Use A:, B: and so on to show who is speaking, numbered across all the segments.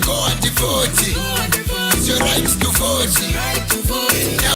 A: go and vote. It's your right to vote.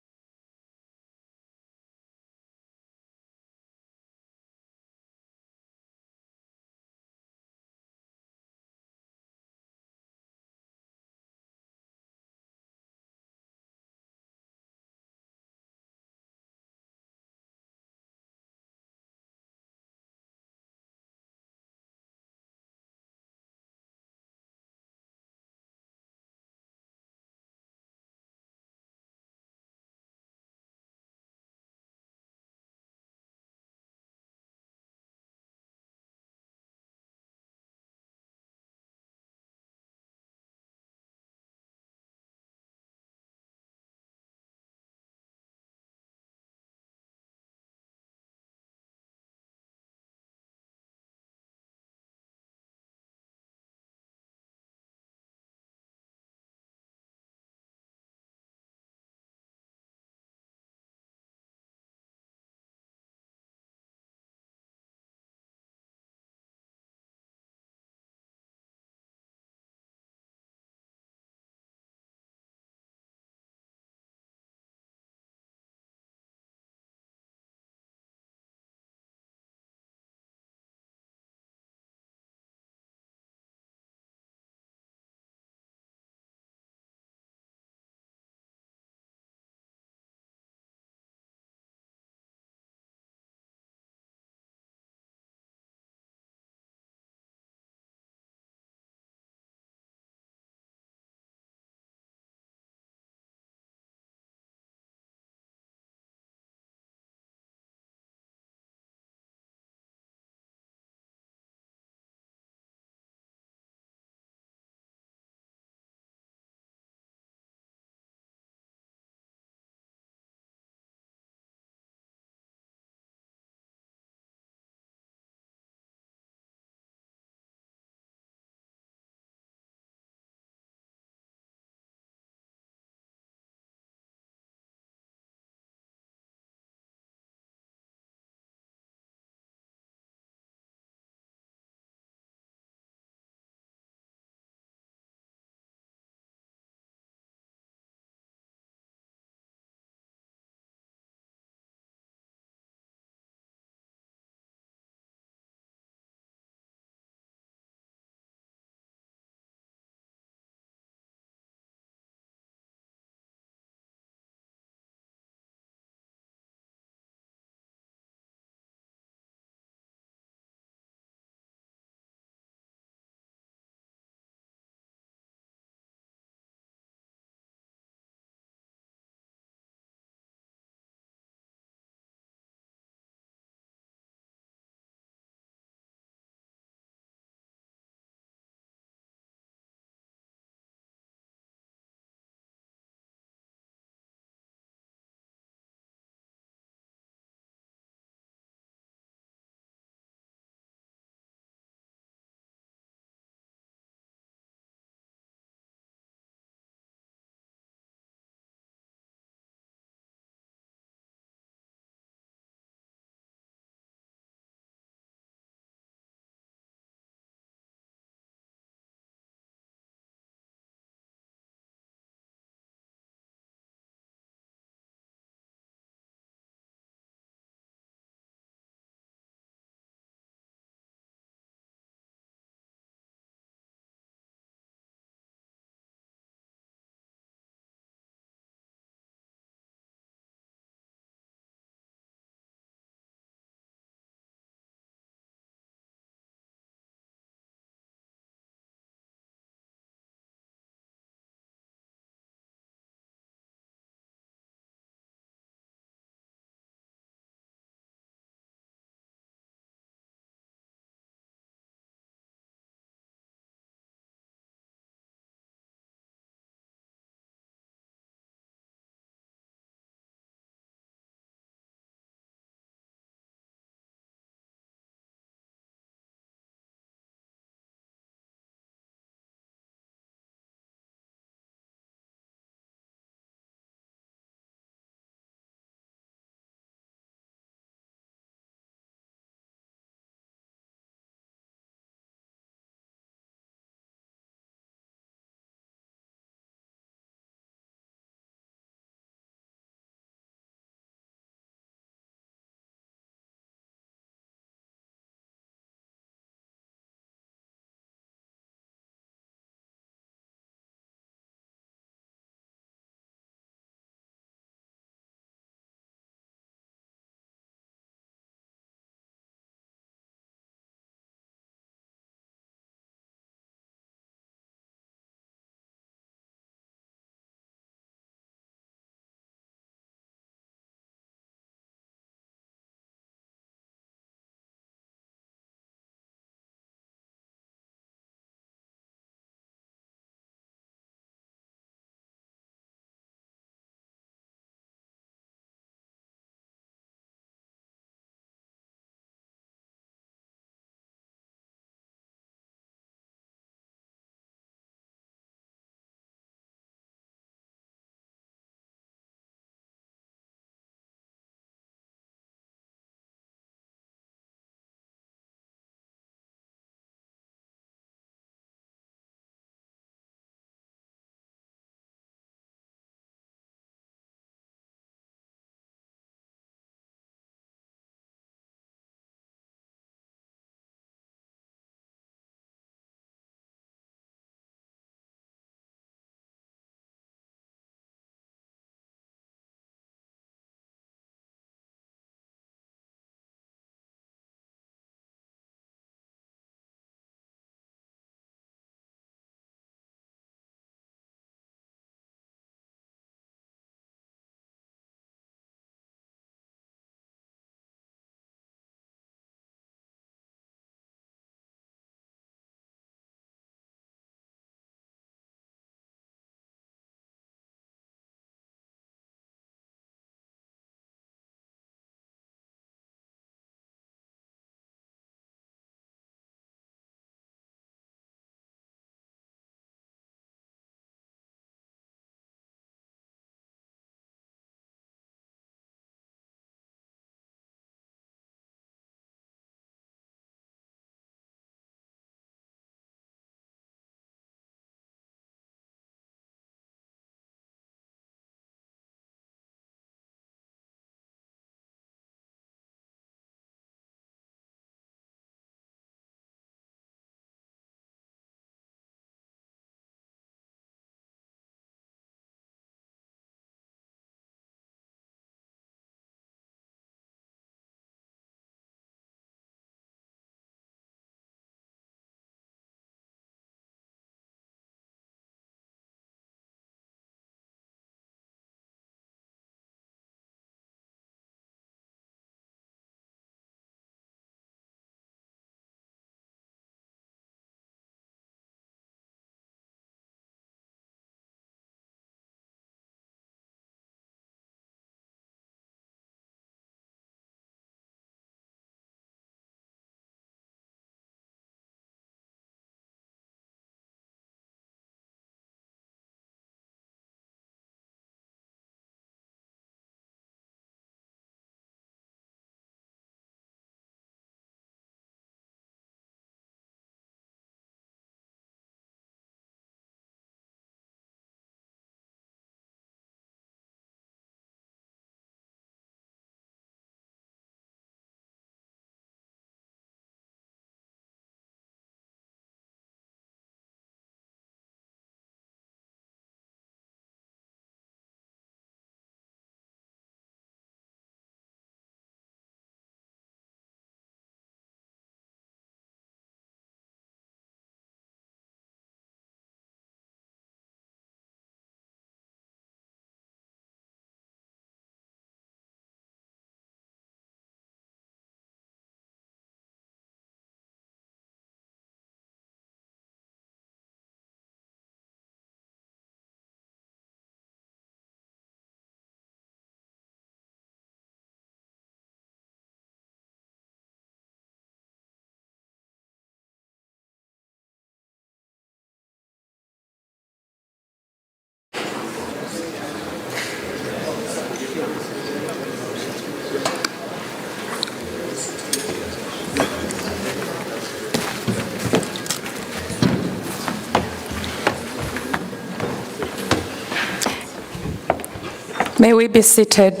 B: May we be seated,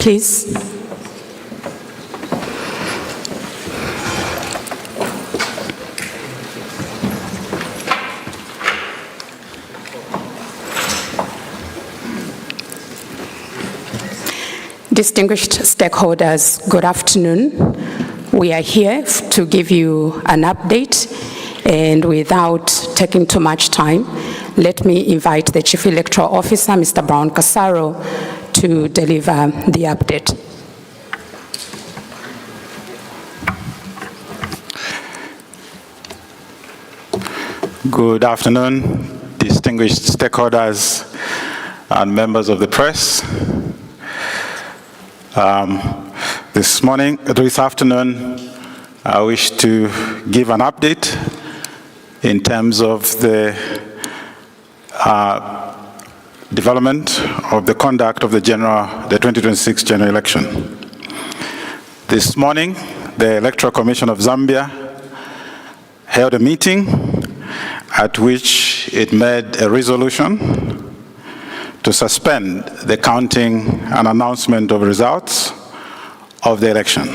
B: please? Distinguished stakeholders, good afternoon. We are here to give you an update, and without taking too much time, let me invite the Chief Electoral Officer, Mr. Brown Casaro, to deliver the update.
C: Good afternoon, distinguished stakeholders and members of the press. This afternoon, I wish to give an update in terms of the development of the conduct of the 2026 general election. This morning, the Electoral Commission of Zambia held a meeting at which it made a resolution to suspend the counting and announcement of results of the election.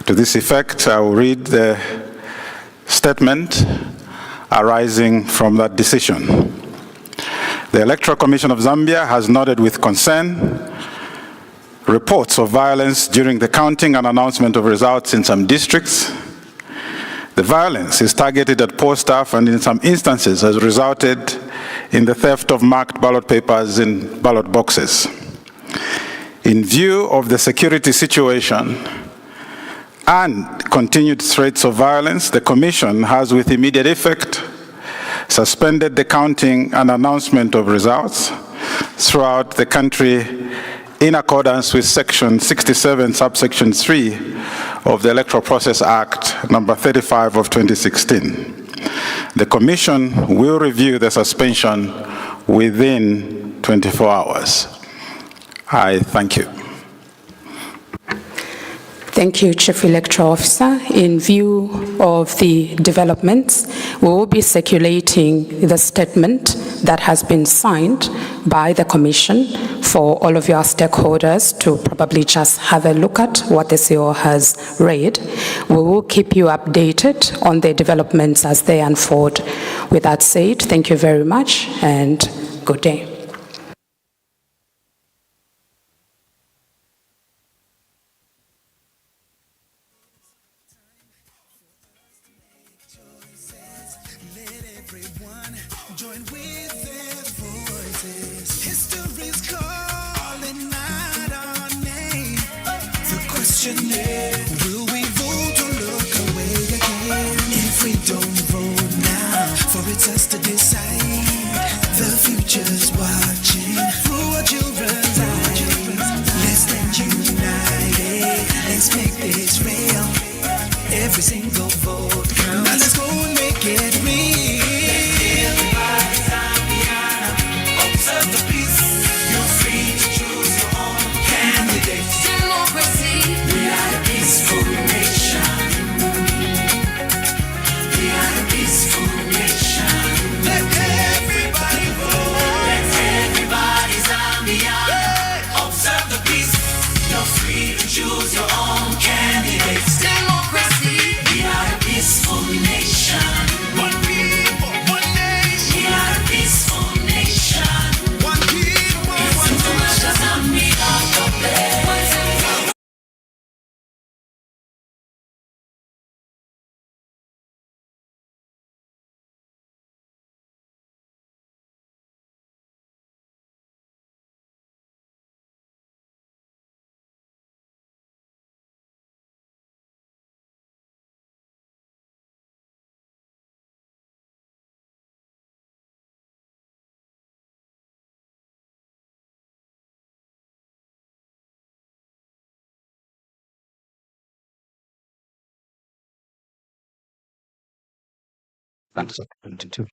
C: To this effect, I will read the statement arising from that decision. The Electoral Commission of Zambia has noted with concern reports of violence during the counting and announcement of results in some districts. The violence is targeted at poll staff and in some instances has resulted in the theft of marked ballot papers in ballot boxes. In view of the security situation and continued threats of violence, the Commission has with immediate effect suspended the counting and announcement of results throughout the country in accordance with Section 67, subsection 3 of the Electoral Process Act, number 35 of 2016. The Commission will review the suspension within 24 hours. I thank you.
B: Thank you, Chief Electoral Officer. In view of the developments, we will be circulating the statement that has been signed by the Commission for all of your stakeholders to probably just have a look at what the CEO has read. We will keep you updated on the developments as they unfold. With that said, thank you very much and good day.
A: Join with their voices. History's calling out our name. The question is, will we vote or look away again? If we don't vote now, for it's us to decide. The future's watching through our children's eyes. Let's stand united. Let's make this real. Every single vote counts. Now let's go and make it real.
D: Choose your own candidates. Democracy. We are a peaceful nation. One people, one nation. We are a peaceful nation. One people, one nation.
E: That's 22.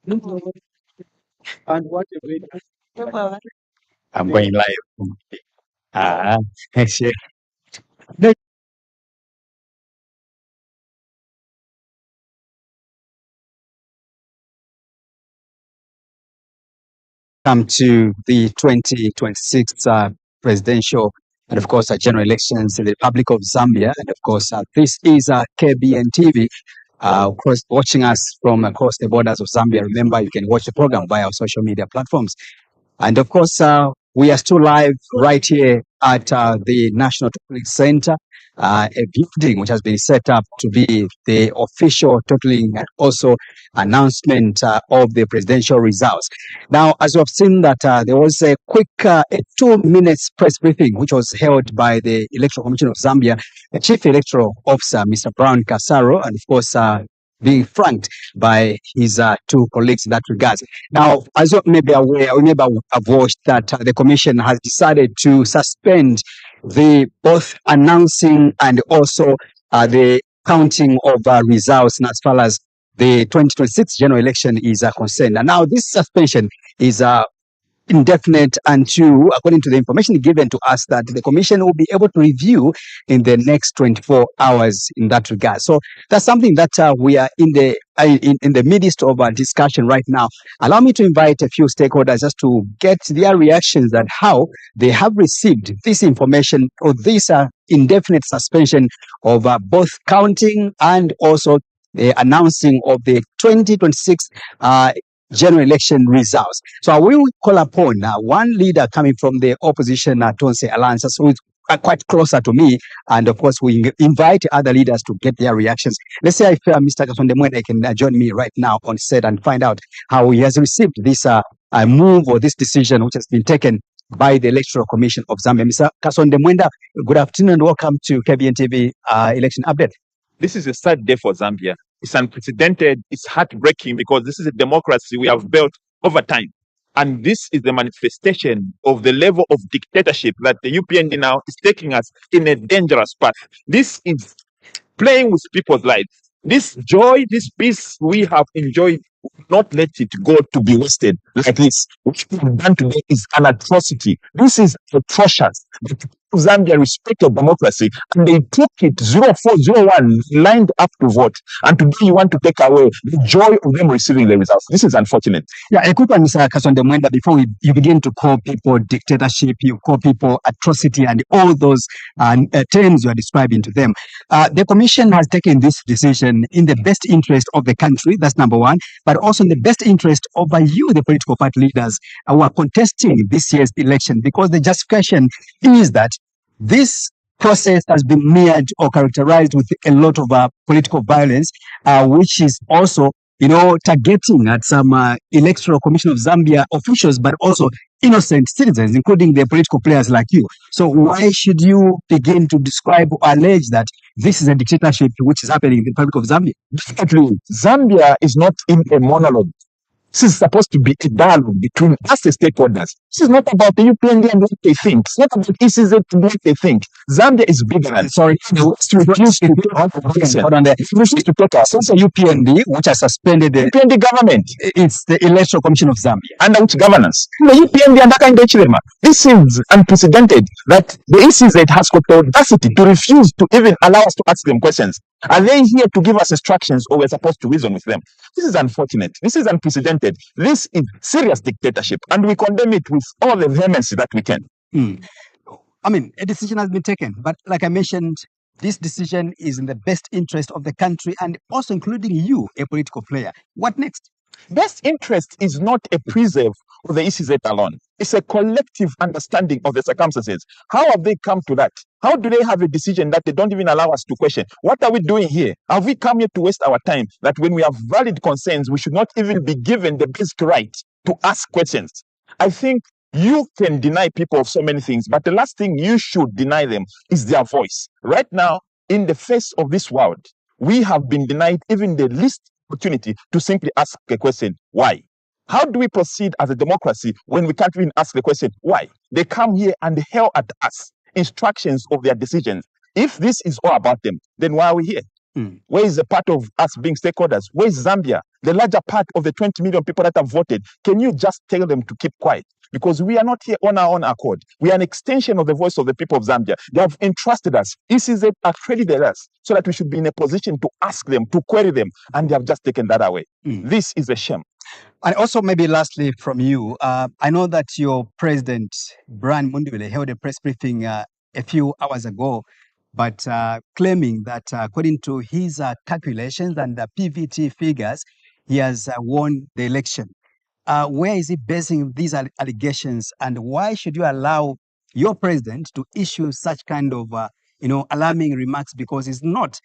E: And what you bring? I'm going live. Ah, shit. Come to the 2026 presidential and, of course, general elections in the Republic of Zambia. And, of course, this is KBN TV. Of course, watching us from across the borders of Zambia. Remember, you can watch the program via our social media platforms. And of course, we are still live right here at the National Totaling Center, a building which has been set up to be the official totaling and also announcement of the presidential results. Now, as you have seen that there was a quick 2 minute press briefing which was held by the Electoral Commission of Zambia, the Chief Electoral Officer, Mr. Brown Kasaro, and of course, being franked by his two colleagues in that regard. Now, as you may be aware, we may have watched that the Commission has decided to suspend the both announcing and also the counting of results as far as the 2026 general election is concerned. And now this suspension is indefinite until, according to the information given to us, that the Commission will be able to review in the next 24 hours in that regard. So that's something that we are in the midst of a discussion right now. Allow me to invite a few stakeholders just to get their reactions on how they have received this information or this indefinite suspension of both counting and also the announcing of the 2026 general election results. So I will call upon one leader coming from the opposition, Tonse Alliance, who is quite closer to me, and of course we invite other leaders to get their reactions. Let's see if Mr. Kasondemwede can join me right now on set and find out how he has received this move or this decision which has been taken by the Electoral Commission of Zambia. Mr. Kasondemwede, good afternoon and welcome to KBN TV Election Update.
F: This is a sad day for Zambia. It's unprecedented. It's heartbreaking because this is a democracy we have built over time. And this is the manifestation of the level of dictatorship that the UPND now is taking us in a dangerous path. This is playing with people's lives. This joy, this peace we have enjoyed, not let it go to be wasted like this. What we have done today is an atrocity. This is atrocious. Zambia respected democracy and they took it 0401 lined up to vote, and today you want to take away the joy of them receiving the results. This is unfortunate.
E: Yeah, a quick one, Mr. Kasondemwede, before you begin to call people dictatorship, you call people atrocity and all those terms you are describing to them. The Commission has taken this decision in the best interest of the country, that's number one, but also in the best interest of you, the political party leaders who are contesting this year's election, because the justification is that this process has been mirrored or characterized with a lot of political violence, which is also, targeting at some Electoral Commission of Zambia officials, but also innocent citizens, including the political players like you. So why should you begin to describe or allege that this is a dictatorship which is happening in the Republic of Zambia?
F: Definitely, Zambia is not in a monologue. This is supposed to be a dialogue between us as stakeholders. This is not about the UPND and what they think. It's not about ECZ and what they think. Zambia is bigger than.
E: Sorry, refuse to take us. Since the UPND, which has suspended the
F: UPND government,
E: it's the Electoral Commission of Zambia.
F: Under which governance? The UPND and Chilema. This is unprecedented that the ECZ has got the audacity to refuse to even allow us to ask them questions. Are they here to give us instructions or we're supposed to reason with them? This is unfortunate. This is unprecedented. This is serious dictatorship, and we condemn it with all the vehemency that we can.
E: I mean, a decision has been taken, but like I mentioned, this decision is in the best interest of the country and also including you, a political player. What next?
F: Best interest is not a preserve of the ECZ alone. It's a collective understanding of the circumstances. How have they come to that? How do they have a decision that they don't even allow us to question? What are we doing here? Have we come here to waste our time that when we have valid concerns, we should not even be given the basic right to ask questions? I think you can deny people of so many things, but the last thing you should deny them is their voice. Right now, in the face of this world, we have been denied even the least opportunity to simply ask a question, why? How do we proceed as a democracy when we can't even ask the question, why? They come here and hurl at us instructions of their decisions. If this is all about them, then why are we here? Where is the part of us being stakeholders? Where is Zambia? The larger part of the 20 million people that have voted. Can you just tell them to keep quiet? Because we are not here on our own accord. We are an extension of the voice of the people of Zambia. They have entrusted us. ECZ accredited us so that we should be in a position to ask them, to query them, and they have just taken that away. This is a shame.
E: And also, maybe lastly from you, I know that your president, Brian Mundibele, held a press briefing a few hours ago, but claiming that according to his calculations and the PVT figures, he has won the election. Where is he basing these allegations, and why should you allow your president to issue such kind of alarming remarks, because he's not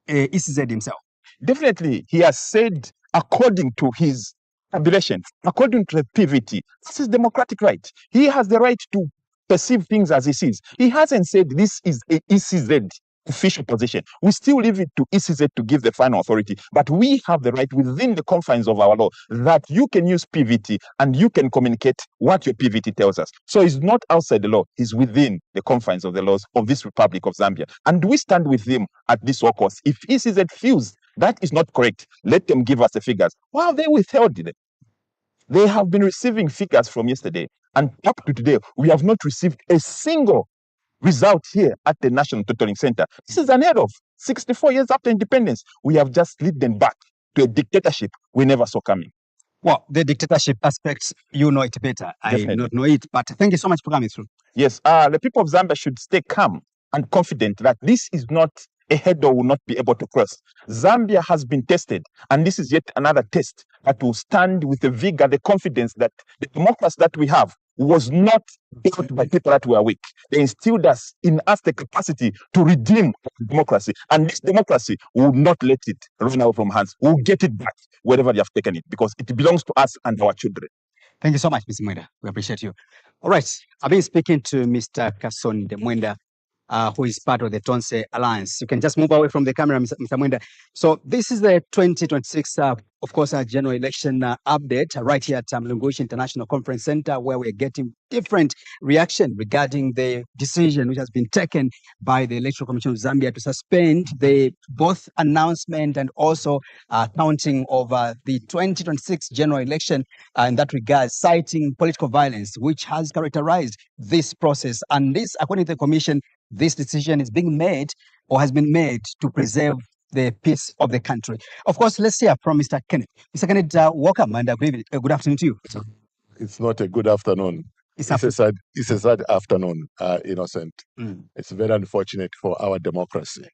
E: ECZ himself?
F: Definitely, he has said according to his tabulation, according to the PVT. This is democratic right. He has the right to perceive things as he sees. He hasn't said this is a ECZ official position. We still leave it to ECZ to give the final authority, but we have the right within the confines of our law that you can use PVT and you can communicate what your PVT tells us. So it's not outside the law, it's within the confines of the laws of this Republic of Zambia. And we stand with him at this workforce. If ECZ feels that is not correct, let them give us the figures. Why have they withheld them? They have been receiving figures from yesterday, and up to today, we have not received a single result here at the National Totaling Center. This is unheard of. 64 years after independence, we have just led them back to a dictatorship we never saw coming.
E: Well, the dictatorship aspects, you know it better.
F: Definitely.
E: I don't know it, but thank you so much for coming through.
F: Yes, the people of Zambia should stay calm and confident that this is not a hurdle will not be able to cross. Zambia has been tested, and this is yet another test that will stand with the vigor, the confidence that the democracy that we have was not built by people that were weak. They instilled in us the capacity to redeem democracy, and this democracy will not let it run out from hands. We'll get it back wherever they have taken it, because it belongs to us and our children.
E: Thank you so much, Mr. Mwenda. We appreciate you. All right, I've been speaking to Mr. Kasonde Mwenda, who is part of the Tonse Alliance. You can just move away from the camera, Mr. Mwenda. So this is the 2026, of course, general election update right here at Mlungushi International Conference Center, where we're getting different reaction regarding the decision which has been taken by the Electoral Commission of Zambia to suspend the both announcement and also counting of the 2026 general election in that regard, citing political violence, which has characterized this process. And this, according to the Commission, this decision is being made or has been made to preserve the peace of the country. Of course, let's hear from Mr. Kenneth. Mr. Kenneth, welcome and good afternoon to you.
G: It's not a good afternoon. It's a sad afternoon, Innocent. It's very unfortunate for our democracy.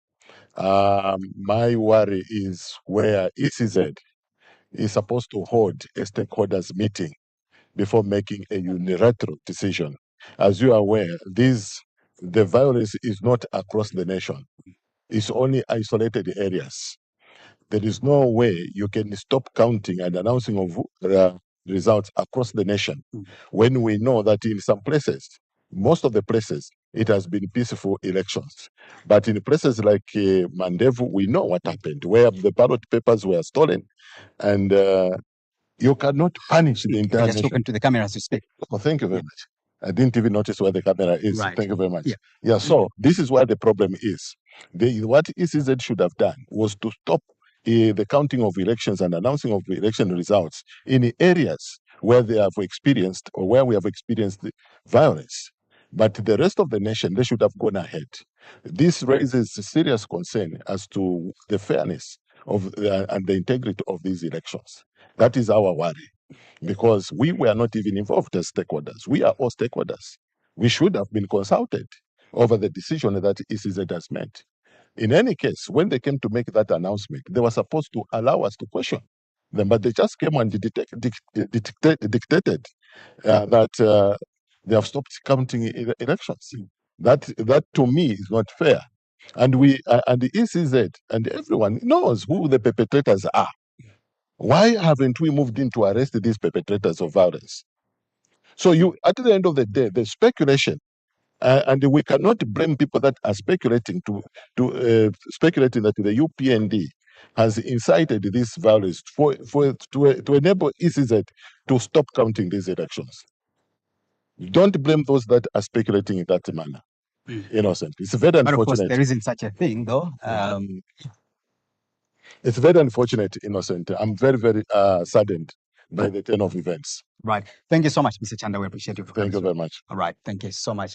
G: My worry is where ECZ is supposed to hold a stakeholders meeting before making a unilateral decision. As you are aware, the violence is not across the nation. It's only isolated areas. There is no way you can stop counting and announcing of results across the nation when we know that in some places, most of the places, it has been peaceful elections. But in places like Mandevu, we know what happened, where the ballot papers were stolen, and you cannot punish the entire nation.
E: Just look into the camera as you speak.
G: Oh, thank you very much. I didn't even notice where the camera is.
E: Right.
G: Thank you very much.
E: Yeah.
G: So this is where the problem is. What ECZ should have done was to stop the counting of elections and announcing of election results in areas where they have experienced or where we have experienced the violence. But the rest of the nation, they should have gone ahead. This raises serious concern as to the fairness of and the integrity of these elections. That is our worry, because we were not even involved as stakeholders. We are all stakeholders. We should have been consulted over the decision that ECZ has made. In any case, when they came to make that announcement, they were supposed to allow us to question them, but they just came and dictated that they have stopped counting elections. That to me is not fair. And the ECZ and everyone knows who the perpetrators are. Why haven't we moved in to arrest these perpetrators of violence? So at the end of the day, the speculation, and we cannot blame people that are speculating speculating that the UPND has incited this violence to enable ECZ to stop counting these elections. Don't blame those that are speculating in that manner. Innocent. It's very unfortunate.
E: But of course, there isn't such a thing, though.
G: It's very unfortunate, Innocent. I'm very, very saddened by the turn of events.
E: Right. Thank you so much, Mr. Chanda. We appreciate you for coming
G: Thank you
E: through.
G: very much.
E: All right. Thank you so much.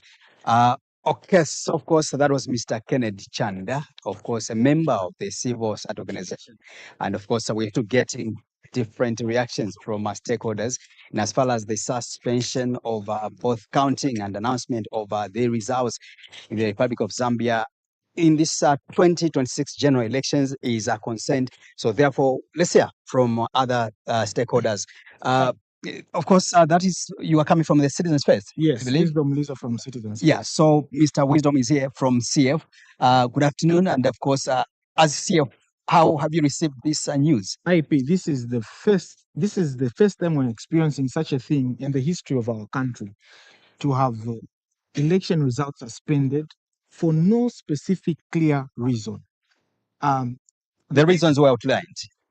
E: Okay, so of course, that was Mr. Kennedy Chanda, of course, a member of the civil society organization. And of course, we're to getting different reactions from our stakeholders. And as far as the suspension of both counting and announcement of the results in the Republic of Zambia in this 2026 general elections is concerned. So therefore, let's hear from other stakeholders. Of course, that is, you are coming from the Citizens First. I
H: Yes,
E: believe.
H: Wisdom Lisa from Citizens.
E: Yeah, so Mr. Wisdom is here from CF. Good afternoon, and of course, as CF, how have you received this news?
H: IP, this is the first time we're experiencing such a thing in the history of our country, to have election results suspended for no specific clear reason.
E: The reasons were outlined.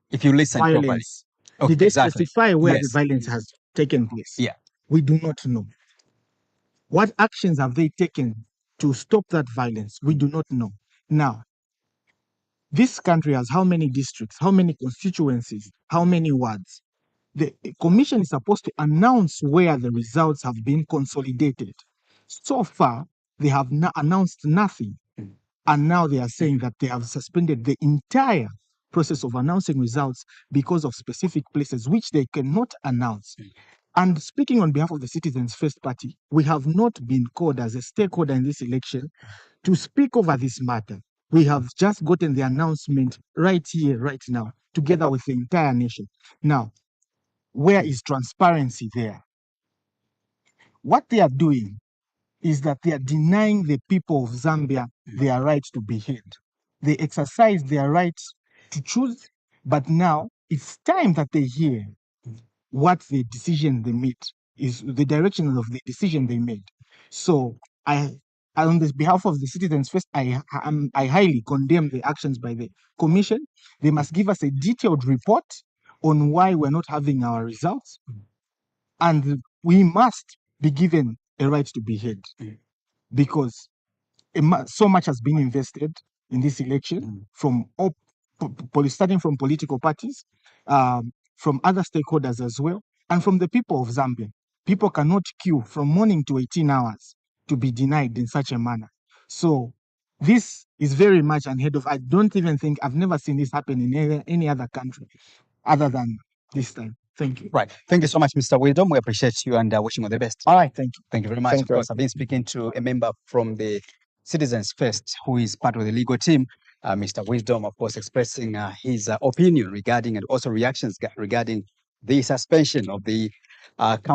E: If you listen properly.
H: Violence.
E: Okay,
H: Did they
E: exactly.
H: specify where the
E: Yes.
H: violence has taken place?
E: Yeah.
H: We do not know. What actions have they taken to stop that violence? We do not know. Now, this country has how many districts, how many constituencies, how many wards? The commission is supposed to announce where the results have been consolidated. So far, they have announced nothing. And now they are saying that they have suspended the entire process of announcing results because of specific places which they cannot announce. And speaking on behalf of the Citizens First Party, we have not been called as a stakeholder in this election to speak over this matter. We have just gotten the announcement right here, right now, together with the entire nation. Now, where is transparency there? What they are doing is that they are denying the people of Zambia their right to be heard. They exercise their right to choose, but now it's time that they hear what the decision they made is, the direction of the decision they made. So on the behalf of the Citizens First, I highly condemn the actions by the commission. They must give us a detailed report on why we're not having our results, and we must be given a right to be heard, because so much has been invested in this election from starting from political parties, from other stakeholders as well, and from the people of Zambia. People cannot queue from morning to 18 hours to be denied in such a manner. So this is very much unheard of. I don't even think, I've never seen this happen in any other country other than this time. Thank you.
E: Right. Thank you so much, Mr. Wisdom. We appreciate you and wishing you all the best.
H: All right, thank you.
E: Thank you very much.
H: Thank
E: Of
H: you.
E: course, I've been speaking to a member from the Citizens First, who is part of the legal team, Mr. Wisdom, of course, expressing his opinion regarding and also reactions regarding the suspension of the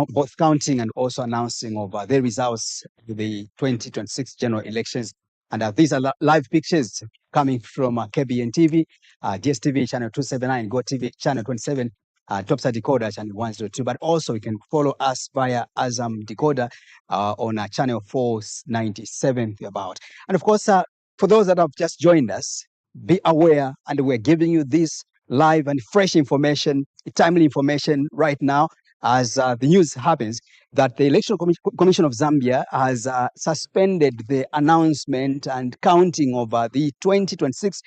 E: both counting and also announcing of the results of the 2026 general elections. And these are live pictures coming from KBN TV, DSTV channel 279, Go TV channel 27, Topside Decoder channel 102. But also you can follow us via Azam Decoder on channel 497 about. And of course, for those that have just joined us, be aware, and we're giving you this live and fresh information, timely information right now as the news happens, that the Election Commission of Zambia has suspended the announcement and counting of the 2026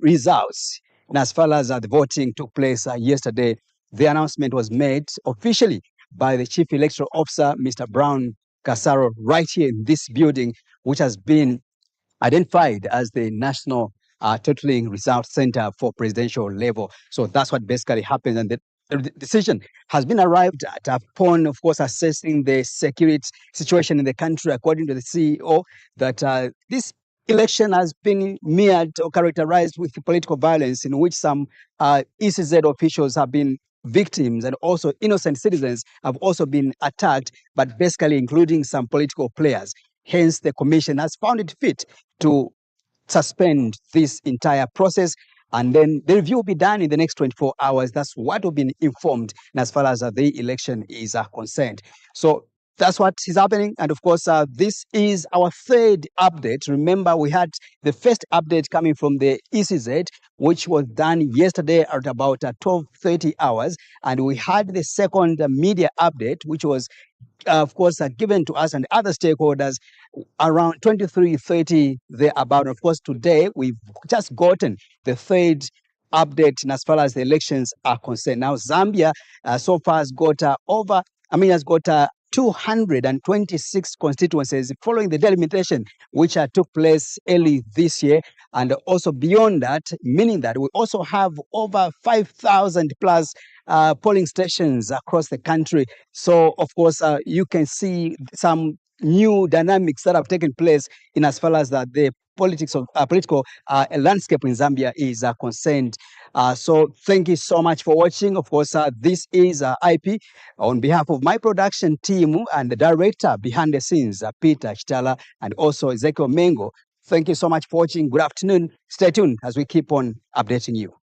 E: results. And as far as the voting took place yesterday, the announcement was made officially by the Chief Electoral Officer, Mr. Brown Casaro, right here in this building, which has been identified as the National Totaling Results Center for presidential level. So that's what basically happened. And the decision has been arrived at upon, of course, assessing the security situation in the country, according to the CEO, that this election has been mirrored or characterized with political violence, in which some ECZ officials have been victims, and also innocent citizens have also been attacked, but basically including some political players. Hence, the commission has found it fit to suspend this entire process, and then the review will be done in the next 24 hours. That's what we've been informed, and as far as the election is concerned. So that's what is happening. And of course, this is our third update. Remember, we had the first update coming from the ECZ, which was done yesterday at about 12:30 hours. And we had the second media update, which was, of course, given to us and other stakeholders around 23:30 thereabout. Of course, today we've just gotten the third update as far as the elections are concerned. Now, Zambia so far has got has got 226 constituencies following the delimitation which took place early this year. And also beyond that, meaning that we also have over 5,000 plus polling stations across the country. So, of course, you can see some new dynamics that have taken place in as far as the political landscape in Zambia is concerned. So thank you so much for watching. Of course, this is IP. On behalf of my production team and the director behind the scenes, Peter Chitala, and also Ezekiel Mengo, thank you so much for watching. Good afternoon. Stay tuned as we keep on updating you.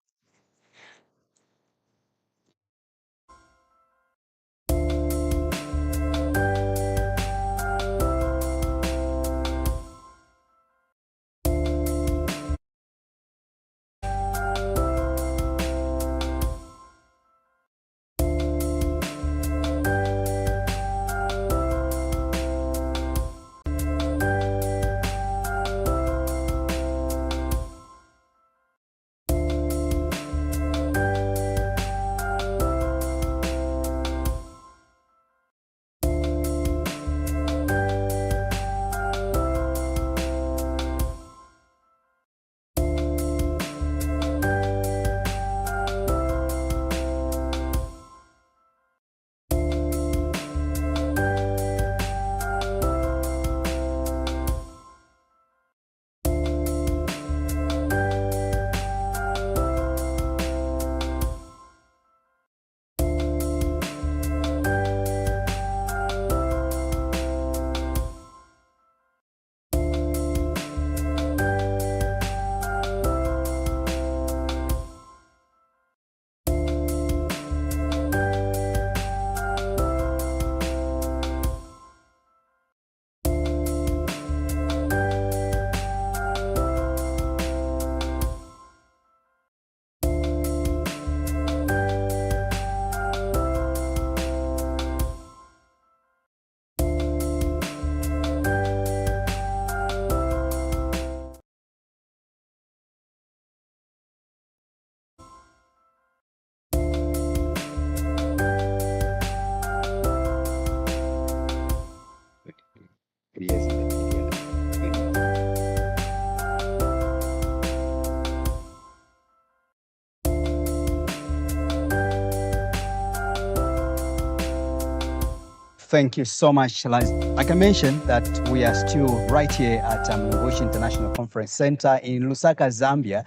E: Thank you so much, Liza. Like I mentioned, that we are still right here at Mlungushu International Conference Center in Lusaka, Zambia,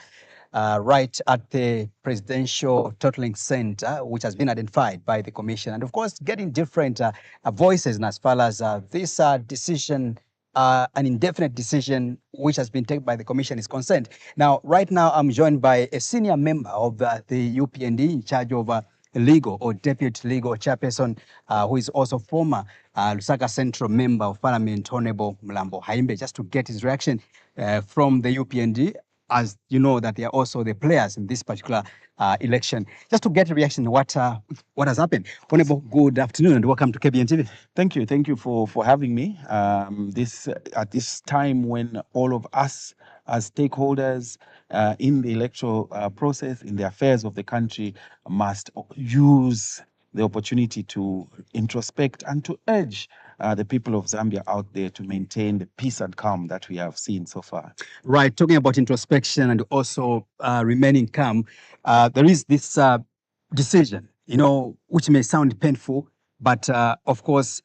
E: right at the Presidential Totaling Center, which has been identified by the Commission. And of course, getting different voices as far as this decision, an indefinite decision which has been taken by the Commission is concerned. Now, right now, I'm joined by a senior member of the UPND in charge of legal or deputy legal chairperson, who is also former Lusaka Central Member of Parliament, Honorable Mlambo Haimbe, just to get his reaction from the UPND, as you know that they are also the players in this particular election. Just to get a reaction, what has happened. Honorable, good afternoon and welcome to KBN TV.
F: Thank you for having me. At this time when all of us as stakeholders in the electoral process, in the affairs of the country, must use the opportunity to introspect and to urge the people of Zambia out there to maintain the peace and calm that we have seen so far.
E: Right, talking about introspection and also remaining calm, there is this decision, which may sound painful, but of course,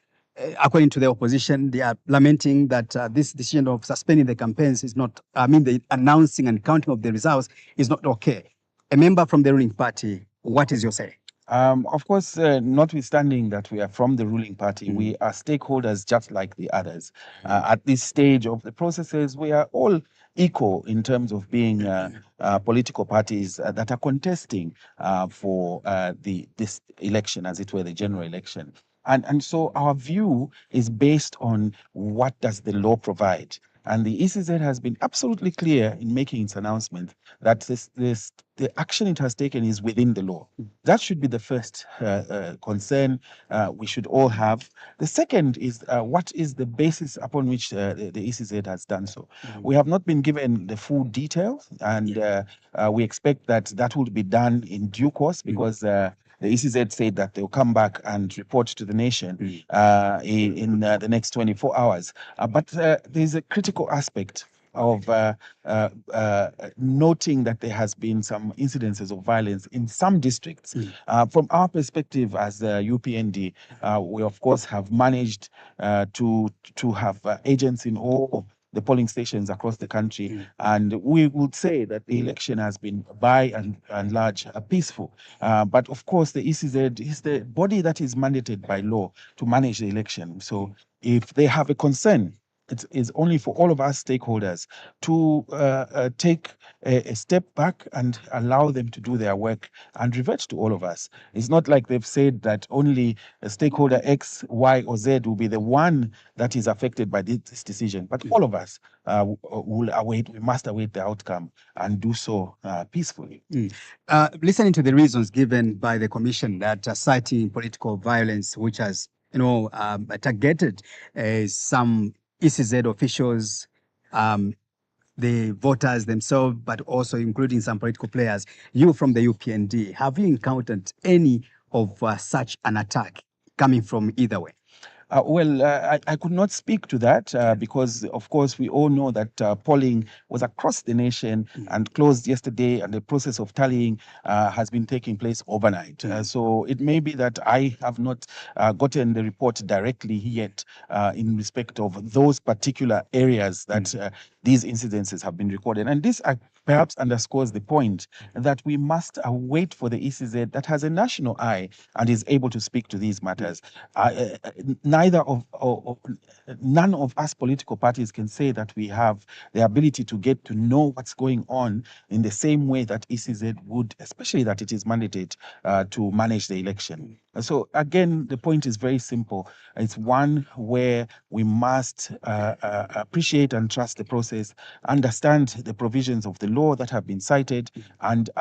E: according to the opposition, they are lamenting that this decision of suspending the campaigns is not, the announcing and counting of the results is not okay. A member from the ruling party, what is your say?
F: Of course, notwithstanding that we are from the ruling party, we are stakeholders just like the others. At this stage of the processes, we are all equal in terms of being political parties that are contesting for this election, as it were, the general election. And so our view is based on what does the law provide. And the ECZ has been absolutely clear in making its announcement that the action it has taken is within the law. That should be the first concern we should all have. The second is what is the basis upon which the ECZ has done so. We have not been given the full details, and we expect that that will be done in due course, because the ECZ said that they'll come back and report to the nation in the next 24 hours. But there's a critical aspect of noting that there has been some incidences of violence in some districts. From our perspective as the UPND, we of course have managed to have agents in all the polling stations across the country, and we would say that the election has been by and large peaceful. But of course, the ECZ is the body that is mandated by law to manage the election. So if they have a concern, it is only for all of us stakeholders to take a step back and allow them to do their work and revert to all of us. It's not like they've said that only a stakeholder X, Y, or Z will be the one that is affected by this decision, but all of us will await. We must await the outcome and do so peacefully.
E: Listening to the reasons given by the commission that citing political violence, which has targeted some ECZ officials, the voters themselves, but also including some political players. You from the UPND, have you encountered any of such an attack coming from either way?
F: I could not speak to that because, of course, we all know that polling was across the nation and closed yesterday, and the process of tallying has been taking place overnight. So it may be that I have not gotten the report directly yet in respect of those particular areas that these incidences have been recorded. And this perhaps underscores the point that we must wait for the ECZ that has a national eye and is able to speak to these matters. None of us political parties can say that we have the ability to get to know what's going on in the same way that ECZ would, especially that it is mandated to manage the election. So again, the point is very simple. It's one where we must appreciate and trust the process, understand the provisions of the law that have been cited, and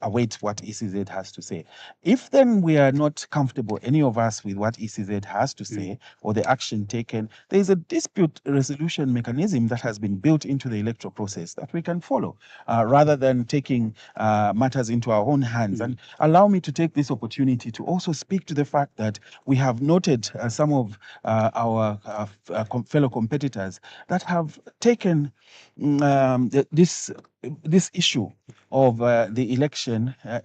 F: await what ECZ has to say. If then we are not comfortable, any of us, with what ECZ has to say or the action taken, there is a dispute resolution mechanism that has been built into the electoral process that we can follow, rather than taking matters into our own hands. And allow me to take this opportunity to also speak to the fact that we have noted some of our fellow competitors that have taken this issue of the election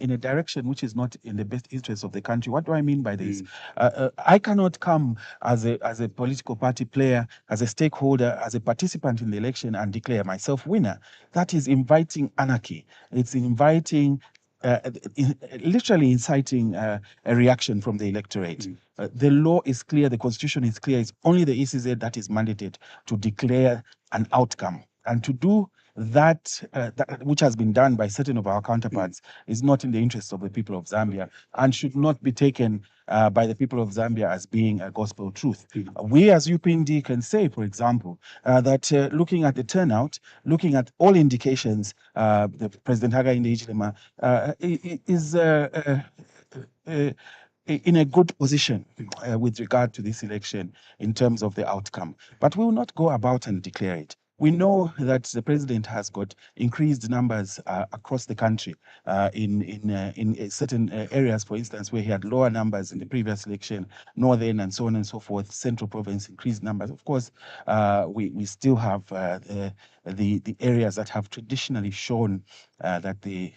F: in a direction which is not in the best interest of the country. What do I mean by this? I cannot come as a political party player, as a stakeholder, as a participant in the election and declare myself winner. That is inviting anarchy. It's inviting literally inciting a reaction from the electorate. The law is clear, the constitution is clear. It's only the ECZ that is mandated to declare an outcome. And to do that, which has been done by certain of our counterparts, is not in the interests of the people of Zambia and should not be taken by the people of Zambia as being a gospel truth. We as UPND can say, for example, that looking at the turnout, looking at all indications, the President Hakainde Hichilema is in a good position with regard to this election in terms of the outcome. But we will not go about and declare it. We know that the president has got increased numbers across the country in certain areas, for instance, where he had lower numbers in the previous election, northern and so on and so forth, central province increased numbers. Of course, we still have the areas that have traditionally shown that they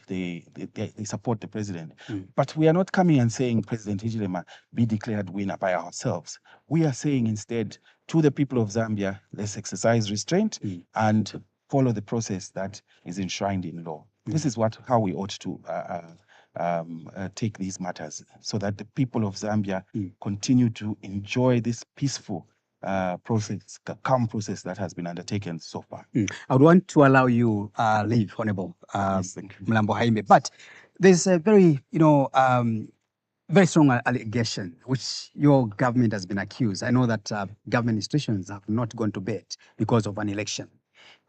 F: support the president. But we are not coming and saying President Hichilema be declared winner by ourselves. We are saying instead to the people of Zambia, let's exercise restraint and follow the process that is enshrined in law. This is how we ought to take these matters, so that the people of Zambia continue to enjoy this peaceful process, calm process that has been undertaken so far.
E: I would want to allow you leave, Honorable Mlambo Jaime, but there's a very, very strong allegation, which your government has been accused. I know that government institutions have not gone to bed because of an election.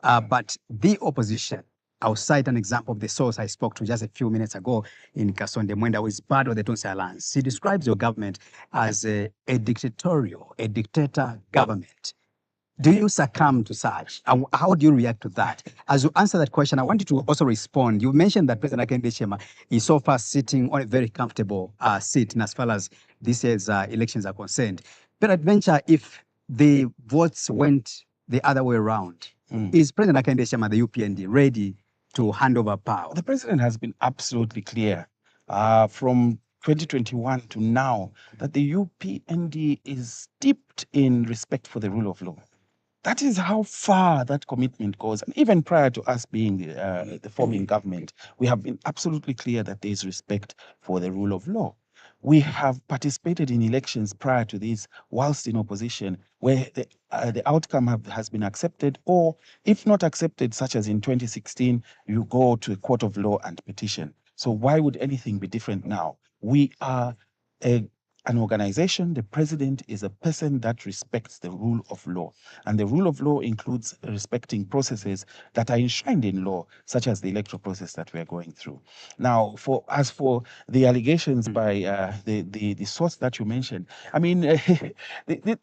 E: But the opposition, I'll cite an example of the source I spoke to just a few minutes ago in Kasonde Mwenda, who is part of the Tunsi Alliance. He describes your government as a dictatorial, a dictator government. Do you succumb to such? How do you react to that? As you answer that question, I want you to also respond. You mentioned that President Hakainde Hichilema is so far sitting on a very comfortable seat in as far as this year's elections are concerned. Peradventure, if the votes went the other way around, is President Hakainde Hichilema, the UPND, ready to hand over power?
I: The president has been absolutely clear from 2021 to now that the UPND is steeped in respect for the rule of law. That is how far that commitment goes. And even prior to us being the forming government, we have been absolutely clear that there is respect for the rule of law. We have participated in elections prior to this whilst in opposition where the outcome has been accepted, or if not accepted, such as in 2016, you go to a court of law and petition. So why would anything be different now? We are an organization. The president is a person that respects the rule of law. And the rule of law includes respecting processes that are enshrined in law, such as the electoral process that we are going through. Now, as for the allegations by the source that you mentioned, I mean,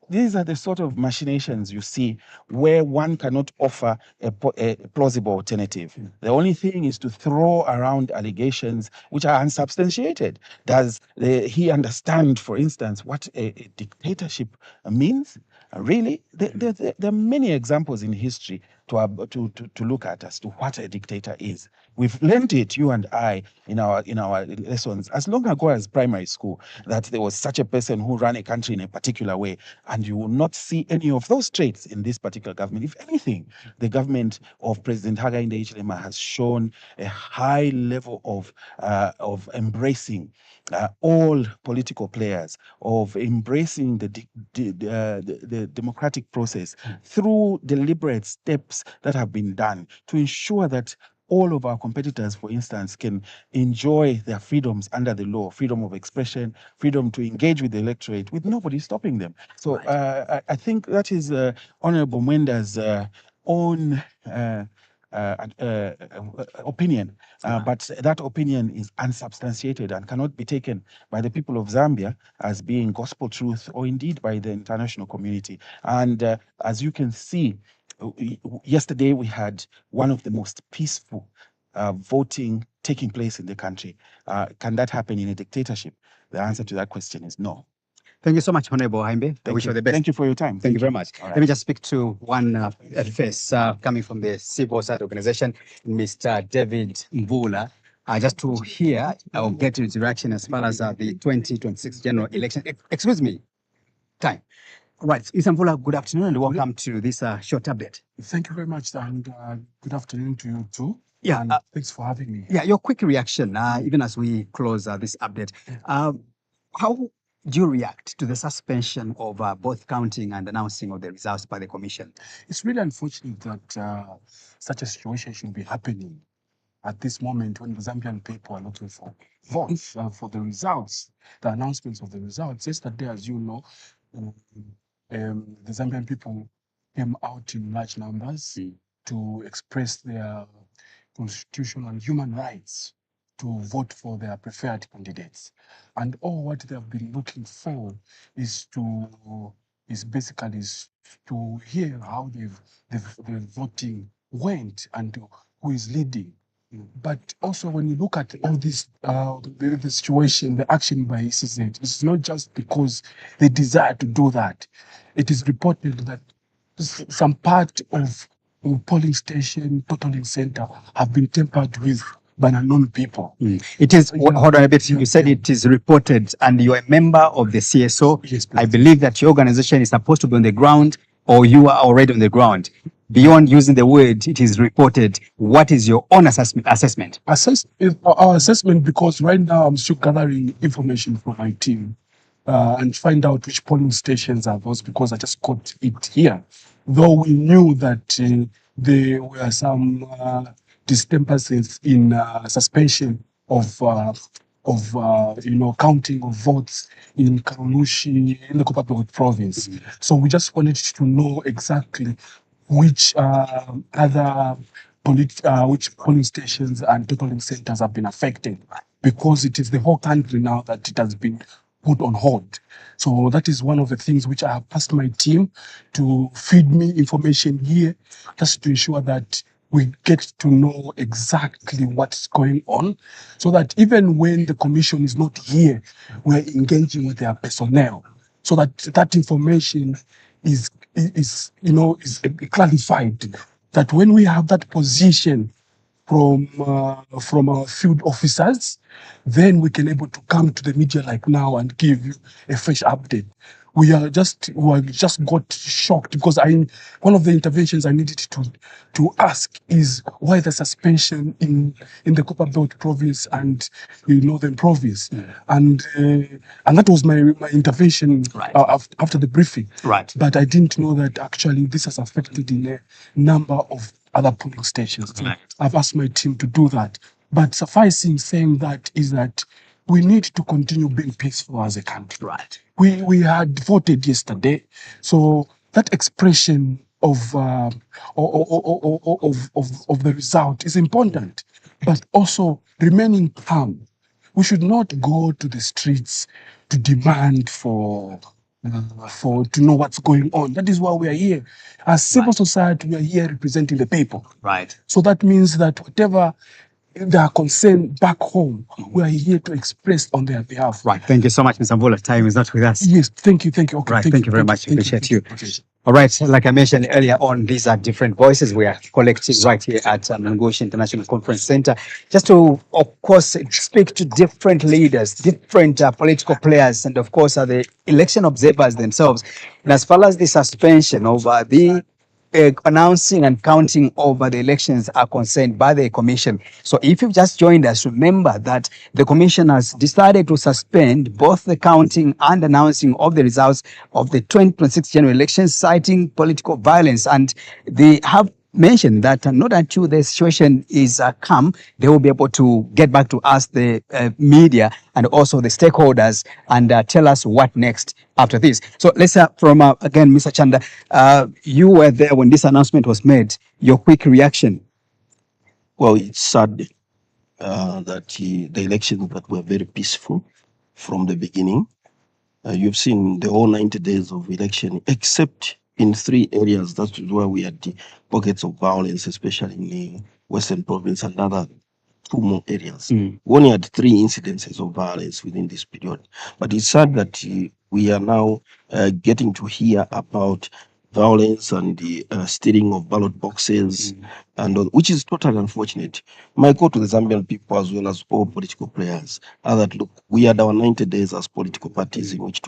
I: these are the sort of machinations you see where one cannot offer a plausible alternative. The only thing is to throw around allegations which are unsubstantiated. Does he understand, for instance, what a dictatorship means? Really, there are many examples in history to look at as to what a dictator is. We've learned it, you and I, in our lessons as long ago as primary school, that there was such a person who ran a country in a particular way, and you will not see any of those traits in this particular government. If anything, the government of President Hakainde Hichilema has shown a high level of embracing all political players, of embracing the democratic process through deliberate steps that have been done to ensure that all of our competitors, for instance, can enjoy their freedoms under the law, freedom of expression, freedom to engage with the electorate with nobody stopping them. So I think that is Honorable Mwenda's own opinion, but that opinion is unsubstantiated and cannot be taken by the people of Zambia as being gospel truth, or indeed by the international community. And as you can see, yesterday we had one of the most peaceful voting taking place in the country. Can that happen in a dictatorship? The answer to that question is no.
E: Thank you so much, Honorable Haimbe. I wish you the best.
I: Thank you for your time.
E: Thank you very much.
I: All right.
E: Let me just speak to one face coming from the civil society organization, Mr. David Mvula, just to hear or get his reaction as far as the 2026 general election. Excuse me, time. Right, Mr. Mvula, good afternoon and welcome to this short update.
J: Thank you very much, and good afternoon to you too.
E: Yeah,
J: and thanks for having me.
E: Yeah, your quick reaction, even as we close this update. How do you react to the suspension of both counting and announcing of the results by the commission?
J: It's really unfortunate that such a situation should be happening at this moment when the Zambian people are looking for votes for the results, the announcements of the results. Yesterday, as you know, the Zambian people came out in large numbers to express their constitutional and human rights to vote for their preferred candidates. And all what they have been looking for is basically to hear how the voting went and who is leading. But also when you look at all this, the situation, the action by ECZ, it's not just because they desire to do that. It is reported that some part of polling station, totaling center have been tampered with by unknown people.
E: It is, hold on a bit, you said it is reported and you're a member of the CSO.
J: Yes, please.
E: I believe that your organization is supposed to be on the ground, or you are already on the ground. Beyond using the word, it is reported. What is your own assessment?
J: Our assessment, because right now I'm still gathering information from my team and find out which polling stations are those, because I just got it here. Though we knew that there were some disturbances in suspension of counting of votes in Karunushi, in the Copperbelt province. So we just wanted to know exactly which which polling stations and polling centers have been affected, because it is the whole country now that it has been put on hold. So that is one of the things which I have asked my team to feed me information here, just to ensure that we get to know exactly what's going on, so that even when the commission is not here, we're engaging with their personnel, so that that information is clarified. That when we have that position from our field officers, then we can able to come to the media like now and give you a fresh update. We just got shocked because one of the interventions I needed to ask is why the suspension in the Copperbelt province and Northern province, and that was my intervention after the briefing.
E: Right.
J: But I didn't know that actually this has affected in a number of other polling stations.
E: Right.
J: I've asked my team to do that. But sufficing saying that is that we need to continue being peaceful as a country.
E: Right.
J: We had voted yesterday, so that expression of the result is important, but also remaining calm. We should not go to the streets to demand for to know what's going on. That is why we are here. As civil society, we are here representing the people.
E: Right.
J: So that means that whatever they are concerned back home, we are here to express on their behalf.
E: Right. Thank you so much, Mr. Mvula. Time is not with us.
J: Yes, thank you. Okay,
E: Right. Thank you very much. Appreciate you.
J: Okay.
E: All right. So like I mentioned earlier on, these are different voices we are collecting right here at Mangoshi International Conference Center, just to, of course, speak to different leaders, different political players, and of course, the election observers themselves. And as far as the suspension of the announcing and counting over the elections are concerned by the commission. So if you've just joined us, remember that the commission has decided to suspend both the counting and announcing of the results of the 2026 general elections, citing political violence. And they have mentioned that not until the situation is calm, they will be able to get back to us, the media, and also the stakeholders, and tell us what next after this. So let's from again, Mr. Chanda, you were there when this announcement was made. Your quick reaction.
K: Well, it's sad that the elections that were very peaceful from the beginning. You've seen the whole 90 days of election, except in 3 areas. That's where we had the pockets of violence, especially in the Western Province and other 2 more areas. We only had 3 incidences of violence within this period. But it's sad that we are now getting to hear about violence and the stealing of ballot boxes, and which is totally unfortunate. My call to the Zambian people, as well as all political players, are that look, we had our 90 days as political parties in which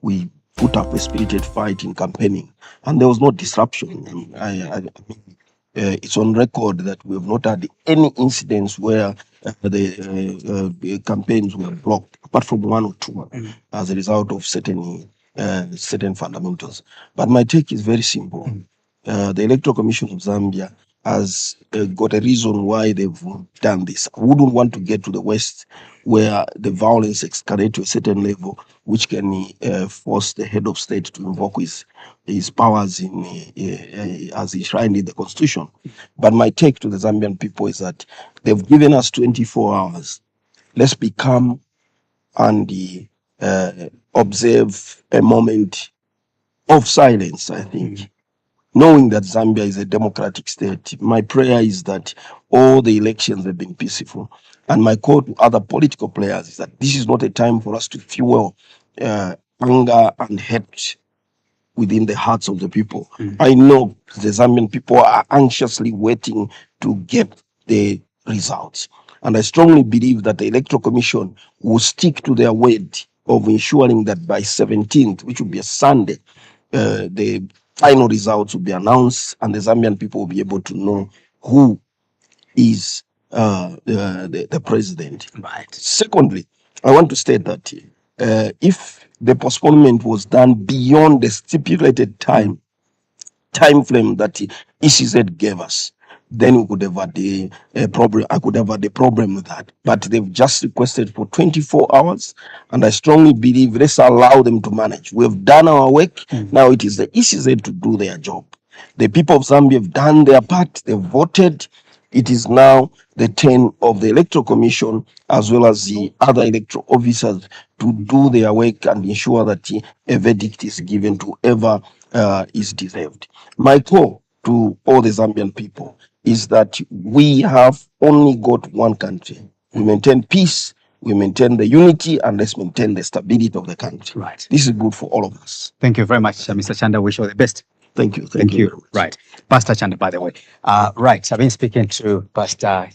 K: we put up a spirited fight in campaigning, and there was no disruption. I mean, it's on record that we have not had any incidents where the campaigns were blocked, apart from 1 or 2, as a result of certain fundamentals. But my take is very simple. The Electoral Commission of Zambia has got a reason why they've done this. I wouldn't want to get to the West, where the violence escalates to a certain level, which can force the head of state to invoke his powers as enshrined in the Constitution. But my take to the Zambian people is that they've given us 24 hours. Let's be calm and observe a moment of silence, I think. Knowing that Zambia is a democratic state, my prayer is that all the elections have been peaceful. And my call to other political players is that this is not a time for us to fuel anger and hate within the hearts of the people. I know the Zambian people are anxiously waiting to get the results. And I strongly believe that the Electoral Commission will stick to their word of ensuring that by 17th, which will be a Sunday, the final results will be announced, and the Zambian people will be able to know who is the president.
E: Right.
K: Secondly, I want to state that if the postponement was done beyond the stipulated time frame that ECZ gave us, then we could have had a problem. I could have had a problem with that. But they've just requested for 24 hours, and I strongly believe let's allow them to manage. We have done our work. Now it is the ECZ to do their job. The people of Zambia have done their part. They've voted. It is now the turn of the Electoral Commission as well as the other electoral officers to do their work and ensure that a verdict is given to whoever is deserved. My call to all the Zambian people is that we have only got one country. We maintain peace, we maintain the unity, and let's maintain the stability of the country.
E: Right.
K: This is good for all of us.
E: Thank you very much, Mr. Chanda. Wish you all the best.
K: Thank you.
E: Thank
K: very
E: you.
K: much.
E: Right. Pastor Chanda, by the way. Right. I've been speaking to Pastor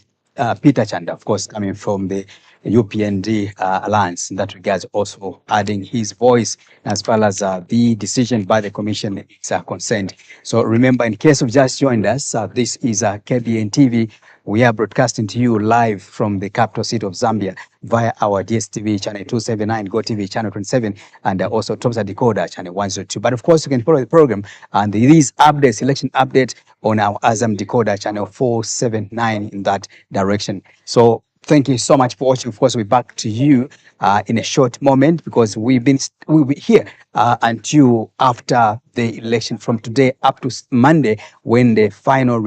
E: Peter Chanda, of course, coming from the UPND Alliance. In that regards, also adding his voice as far as the decision by the Commission is concerned. So remember, in case of just joined us, this is KBN TV. We are broadcasting to you live from the capital city of Zambia via our DSTV channel 279, GoTV channel 27, and also Topsa Decoder channel 102. But of course, you can follow the program and these updates, election update on our Azam Decoder channel 479 in that direction. So thank you so much for watching. Of course, we'll be back to you in a short moment because we'll be here until after the election from today up to Monday when the final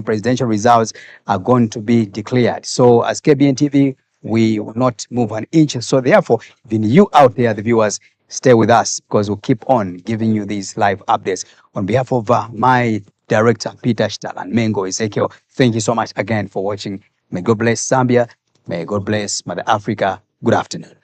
E: presidential results are going to be declared. So as KBN TV, we will not move an inch. So therefore, even you out there, the viewers, stay with us because we'll keep on giving you these live updates. On behalf of my director, Peter Shtal, and Mengo Ezekiel, thank you so much again for watching. May God bless Zambia. May God bless Mother Africa. Good afternoon.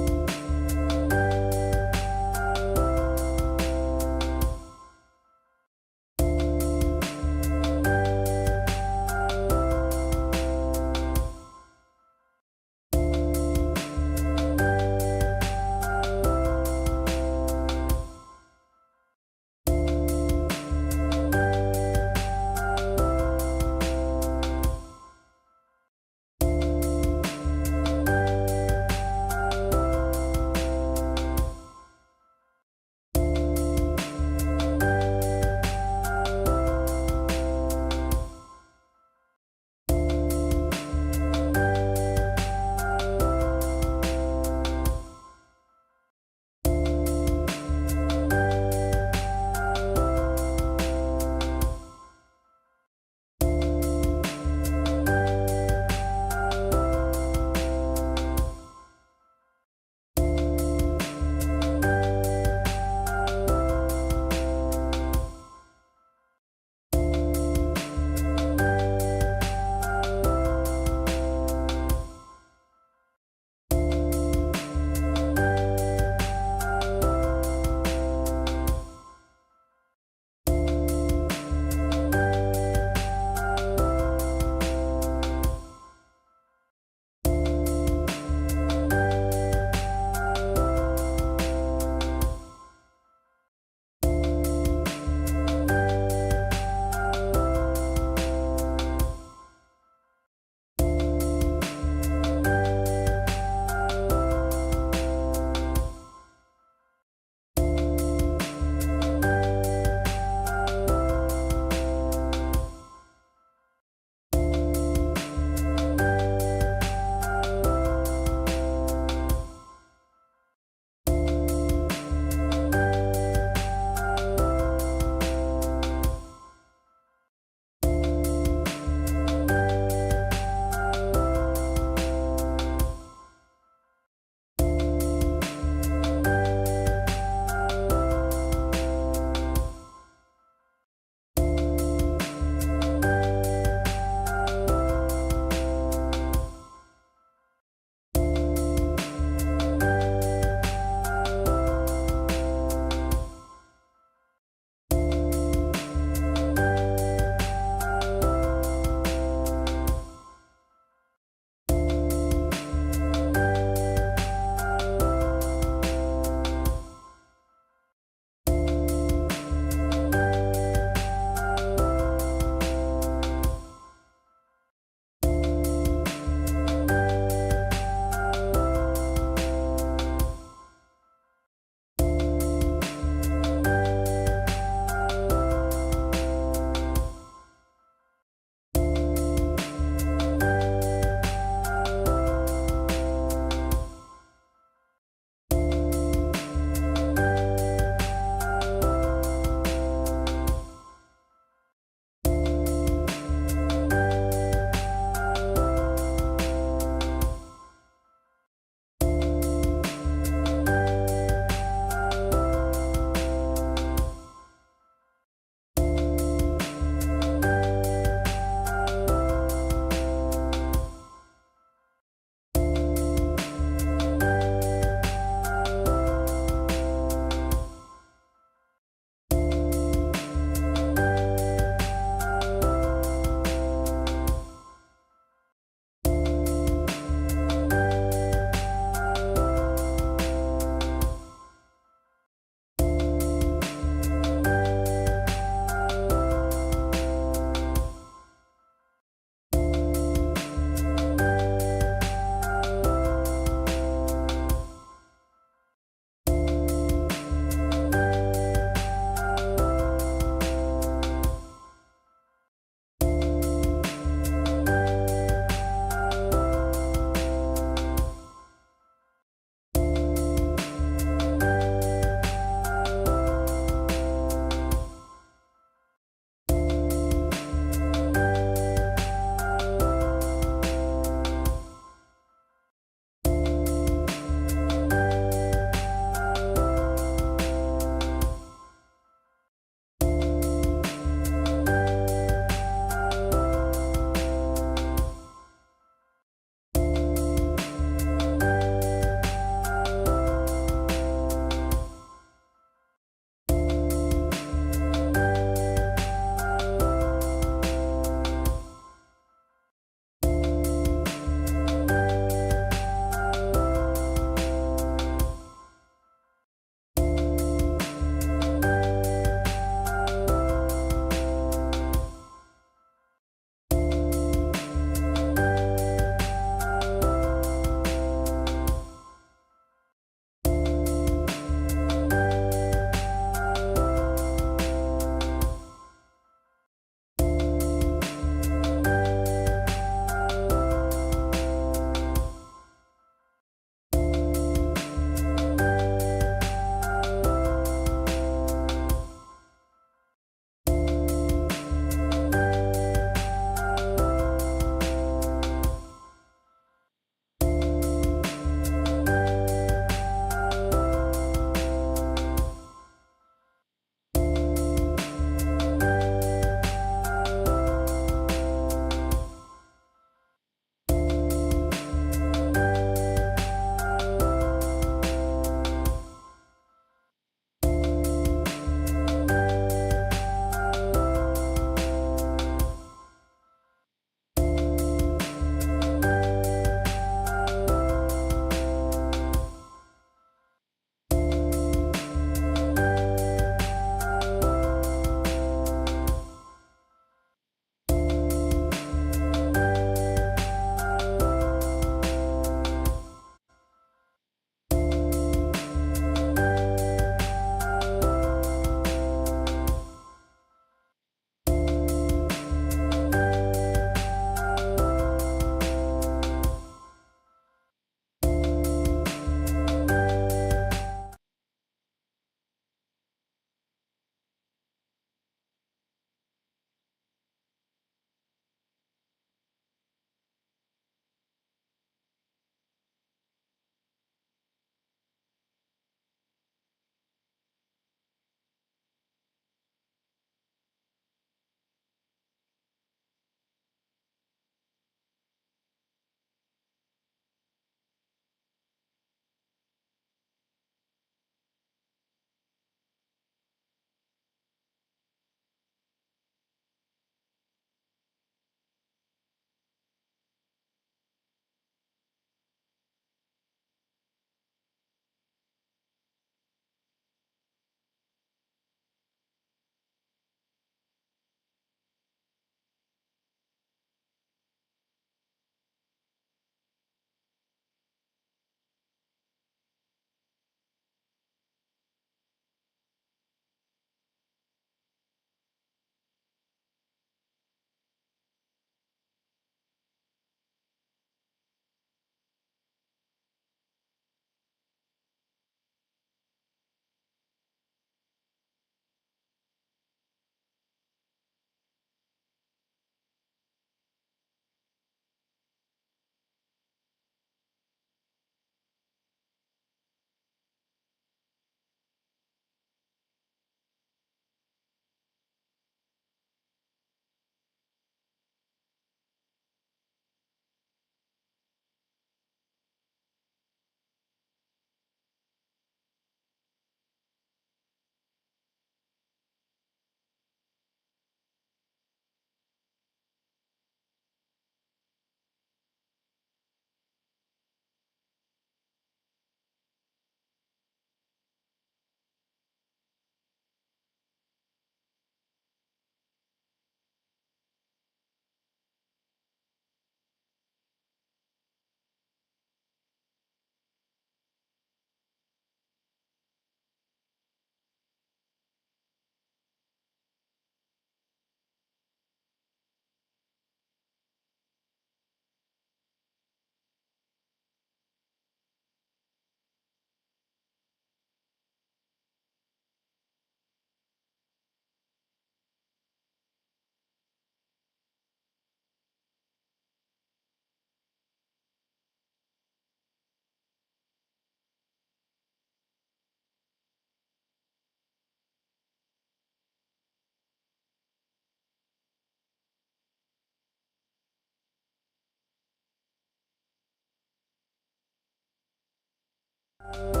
A: you.